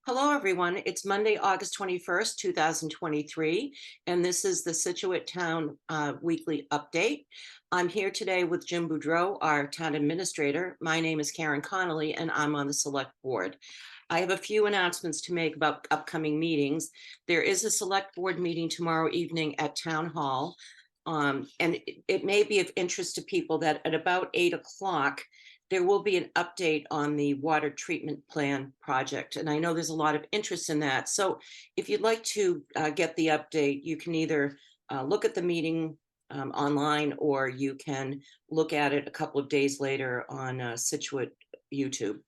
Hello, everyone. It's Monday, August 21st, 2023, and this is the Scituate Town Weekly Update. I'm here today with Jim Boudreau, our town administrator. My name is Karen Connolly, and I'm on the Select Board. I have a few announcements to make about upcoming meetings. There is a Select Board meeting tomorrow evening at Town Hall, and it may be of interest to people that at about 8 o'clock, there will be an update on the water treatment plan project. And I know there's a lot of interest in that. So if you'd like to get the update, you can either look at the meeting online, or you can look at it a couple of days later on Scituate YouTube.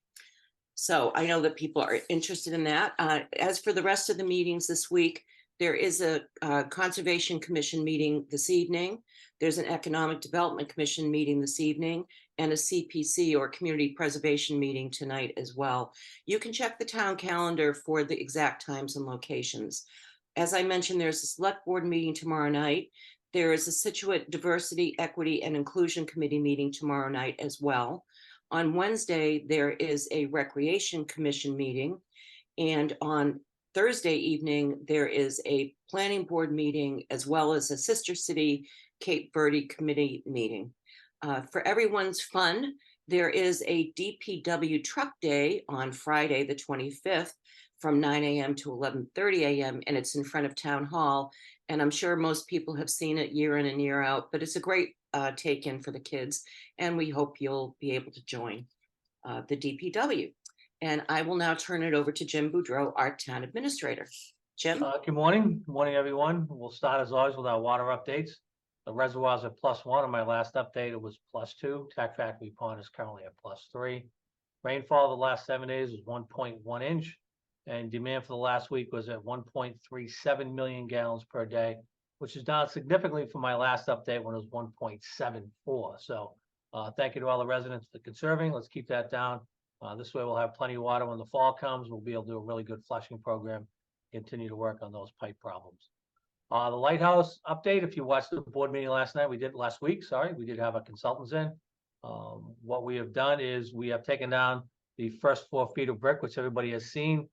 So I know that people are interested in that. As for the rest of the meetings this week, there is a Conservation Commission meeting this evening. There's an Economic Development Commission meeting this evening, and a CPC or Community Preservation meeting tonight as well. You can check the town calendar for the exact times and locations. As I mentioned, there's a Select Board meeting tomorrow night. There is a Scituate Diversity, Equity, and Inclusion Committee meeting tomorrow night as well. On Wednesday, there is a Recreation Commission meeting, and on Thursday evening, there is a Planning Board meeting as well as a Sister City Cape Verde Committee meeting. For everyone's fun, there is a DPW Truck Day on Friday, the 25th, from 9 a.m. to 11:30 a.m., and it's in front of Town Hall. And I'm sure most people have seen it year in and year out, but it's a great take-in for the kids, and we hope you'll be able to join the DPW. And I will now turn it over to Jim Boudreau, our town administrator. Jim? Good morning. Good morning, everyone. We'll start as always with our water updates. The reservoirs are +1. On my last update, it was +2. Tac Factory Pond is currently at +3. Rainfall the last 7 days was 1.1 inch, and demand for the last week was at 1.37 million gallons per day, which is down significantly from my last update when it was 1.74. So thank you to all the residents for conserving. Let's keep that down. This way we'll have plenty of water when the fall comes. We'll be able to do a really good flushing program, continue to work on those pipe problems. The lighthouse update, if you watched the board meeting last night, we did have our consultants in. What we have done is we have taken down the first 4 feet of brick, which everybody has seen.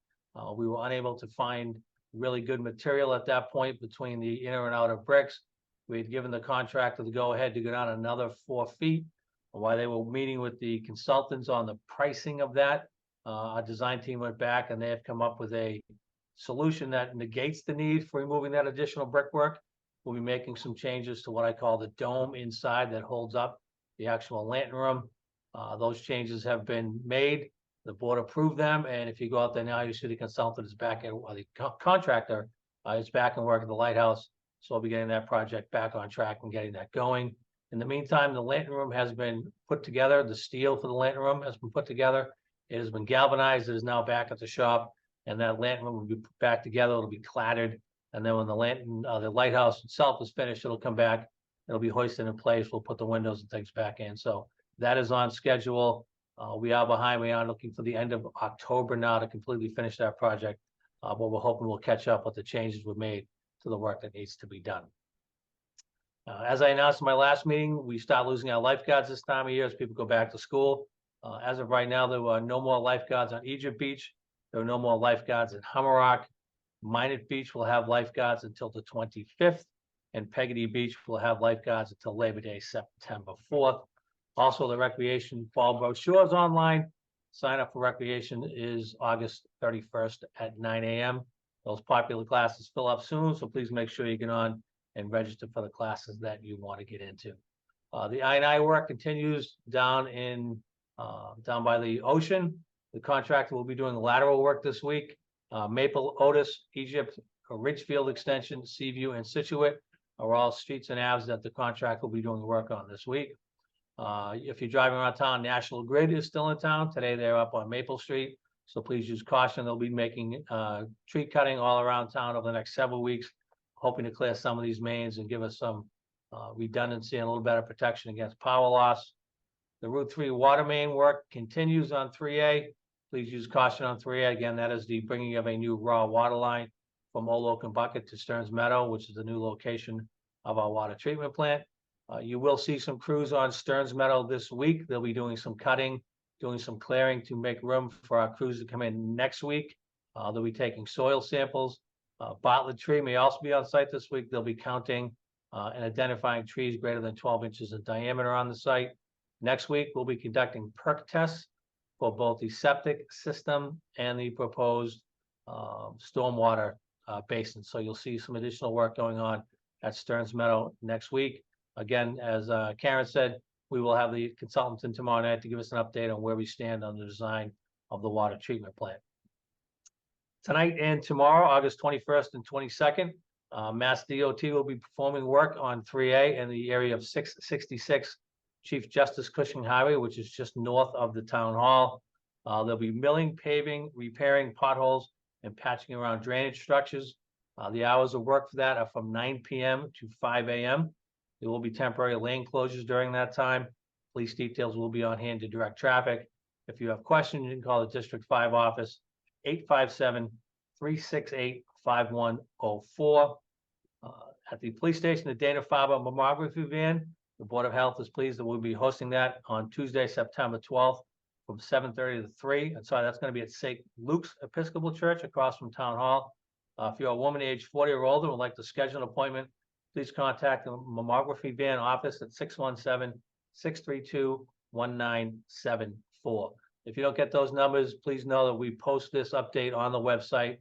We were unable to find really good material at that point between the inner and outer bricks. We had given the contractor the go ahead to go down another 4 feet. While they were meeting with the consultants on the pricing of that, our design team went back and they have come up with a solution that negates the need for removing that additional brickwork. We'll be making some changes to what I call the dome inside that holds up the actual lantern room. Those changes have been made. The board approved them, and if you go out there now, you see the consultant is back at, or the contractor is back and work at the lighthouse. So I'll be getting that project back on track and getting that going. In the meantime, the lantern room has been put together. The steel for the lantern room has been put together. It has been galvanized. It is now back at the shop, and that lantern room will be put back together. It'll be clattered, and then when the lighthouse itself is finished, it'll come back. It'll be hoisted in place. We'll put the windows and things back in. So that is on schedule. We are behind. We are looking for the end of October now to completely finish that project. But we're hoping we'll catch up with the changes we've made to the work that needs to be done. As I announced in my last meeting, we start losing our lifeguards this time of year as people go back to school. As of right now, there were no more lifeguards on Egypt Beach. There are no more lifeguards in Hummerock. Minot Beach will have lifeguards until the 25th, and Peggotty Beach will have lifeguards until Labor Day, September 4th. Also, the recreation fall brochure is online. Sign up for recreation is August 31st at 9 a.m. Those popular classes fill up soon, so please make sure you get on and register for the classes that you want to get into. The I&I work continues down by the ocean. The contractor will be doing lateral work this week. Maple, Otis, Egypt, Ridgefield Extension, Seaview, and Scituate are all streets and avenues that the contractor will be doing work on this week. If you're driving around town, National Grid is still in town. Today they're up on Maple Street, so please use caution. They'll be making tree cutting all around town over the next several weeks, hoping to clear some of these mains and give us some redundancy and a little better protection against power loss. The Route 3 water main work continues on 3A. Please use caution on 3A. Again, that is the bringing of a new raw water line from Old Oak and Bucket to Stearns Meadow, which is the new location of our water treatment plant. You will see some crews on Stearns Meadow this week. They'll be doing some cutting, doing some clearing to make room for our crews to come in next week. They'll be taking soil samples. Bartlett Tree may also be on site this week. They'll be counting and identifying trees greater than 12 inches in diameter on the site. Next week, we'll be conducting perk tests for both the septic system and the proposed stormwater basin. So you'll see some additional work going on at Stearns Meadow next week. Again, as Karen said, we will have the consultants in tomorrow night to give us an update on where we stand on the design of the water treatment plant. Tonight and tomorrow, August 21st and 22nd, Mass DOT will be performing work on 3A in the area of 666 Chief Justice Cushing Highway, which is just north of the town hall. They'll be milling, paving, repairing potholes, and patching around drainage structures. The hours of work for that are from 9 p.m. to 5 a.m. There will be temporary lane closures during that time. Police details will be on hand to direct traffic. If you have questions, you can call the District 5 office, 857-368-5104. At the police station, the Dana-Farber mammography van, the Board of Health is pleased that we'll be hosting that on Tuesday, September 12th from 7:30 to 3. I'm sorry, that's going to be at St. Luke's Episcopal Church across from Town Hall. If you're a woman aged 40 or older and would like to schedule an appointment, please contact the mammography van office at 617-632-1974. If you don't get those numbers, please know that we post this update on the website,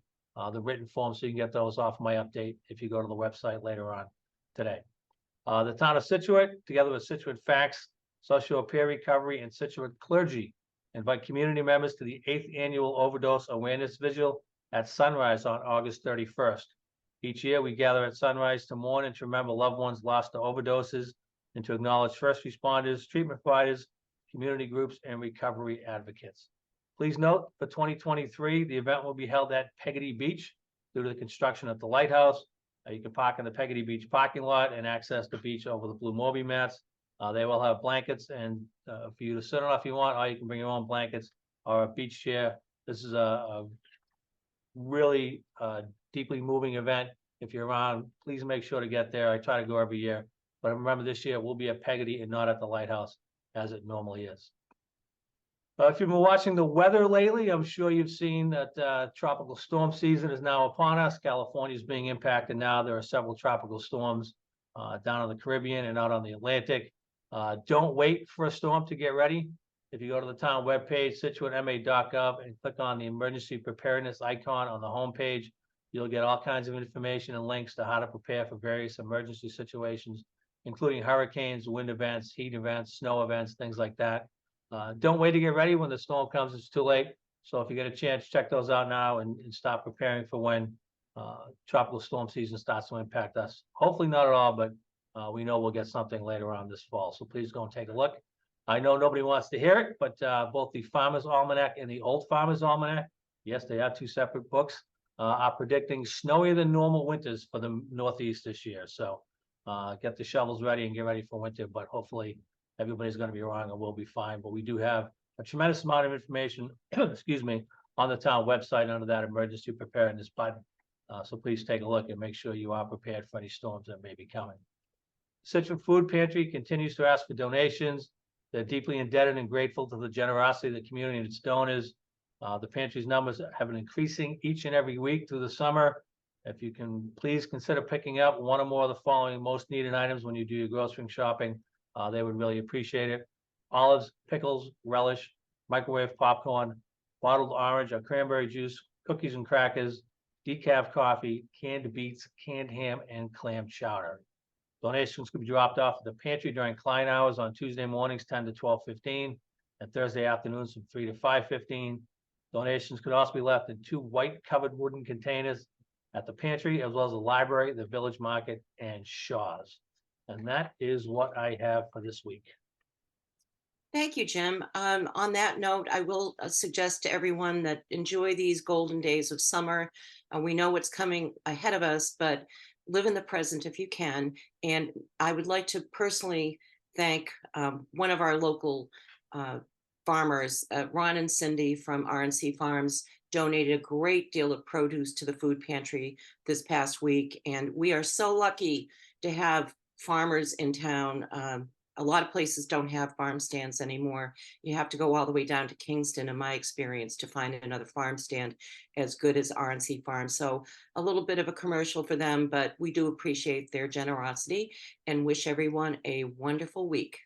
the written form, so you can get those off my update if you go to the website later on today. The town of Scituate, together with Scituate Facts, Social Peer Recovery, and Scituate Clergy, invite community members to the 8th Annual Overdose Awareness Vigil at sunrise on August 31st. Each year, we gather at sunrise to mourn and to remember loved ones lost to overdoses and to acknowledge first responders, treatment providers, community groups, and recovery advocates. Please note, for 2023, the event will be held at Peggotty Beach due to the construction at the lighthouse. You can park in the Peggotty Beach parking lot and access the beach over the blue Moby mats. They will have blankets and for you to sit on if you want, or you can bring your own blankets or a beach chair. This is a really deeply moving event. If you're around, please make sure to get there. I try to go every year, but remember this year we'll be at Peggotty and not at the lighthouse as it normally is. If you've been watching the weather lately, I'm sure you've seen that tropical storm season is now upon us. California is being impacted now. There are several tropical storms down in the Caribbean and out on the Atlantic. Don't wait for a storm to get ready. If you go to the town webpage, situatema.gov, and click on the emergency preparedness icon on the homepage, you'll get all kinds of information and links to how to prepare for various emergency situations, including hurricanes, wind events, heat events, snow events, things like that. Don't wait to get ready. When the storm comes, it's too late. So if you get a chance, check those out now and start preparing for when tropical storm season starts to impact us. Hopefully not at all, but we know we'll get something later on this fall. So please go and take a look. I know nobody wants to hear it, but both the Farmer's Almanac and the Old Farmer's Almanac, yes, they are two separate books, are predicting snowier than normal winters for the Northeast this year. So get the shovels ready and get ready for winter, but hopefully everybody's going to be around and we'll be fine. But we do have a tremendous amount of information, excuse me, on the town website under that emergency preparedness button. So please take a look and make sure you are prepared for any storms that may be coming. Scituate Food Pantry continues to ask for donations. They're deeply indebted and grateful to the generosity of the community and its donors. The pantry's numbers have been increasing each and every week through the summer. If you can, please consider picking up one or more of the following most needed items when you do your grocery shopping. They would really appreciate it. Olives, pickles, relish, microwave popcorn, bottled orange or cranberry juice, cookies and crackers, decaf coffee, canned beets, canned ham, and clam chowder. Donations can be dropped off at the pantry during client hours on Tuesday mornings, 10 to 12:15, and Thursday afternoons from 3 to 5:15. Donations could also be left in 2 white covered wooden containers at the pantry, as well as the library, the village market, and Shaw's. And that is what I have for this week. Thank you, Jim. On that note, I will suggest to everyone that enjoy these golden days of summer. We know what's coming ahead of us, but live in the present if you can. And I would like to personally thank one of our local farmers, Ron and Cindy from RNC Farms, donated a great deal of produce to the food pantry this past week. And we are so lucky to have farmers in town a lot of places don't have farm stands anymore. You have to go all the way down to Kingston, in my experience, to find another farm stand as good as RNC Farm. So a little bit of a commercial for them, but we do appreciate their generosity and wish everyone a wonderful week.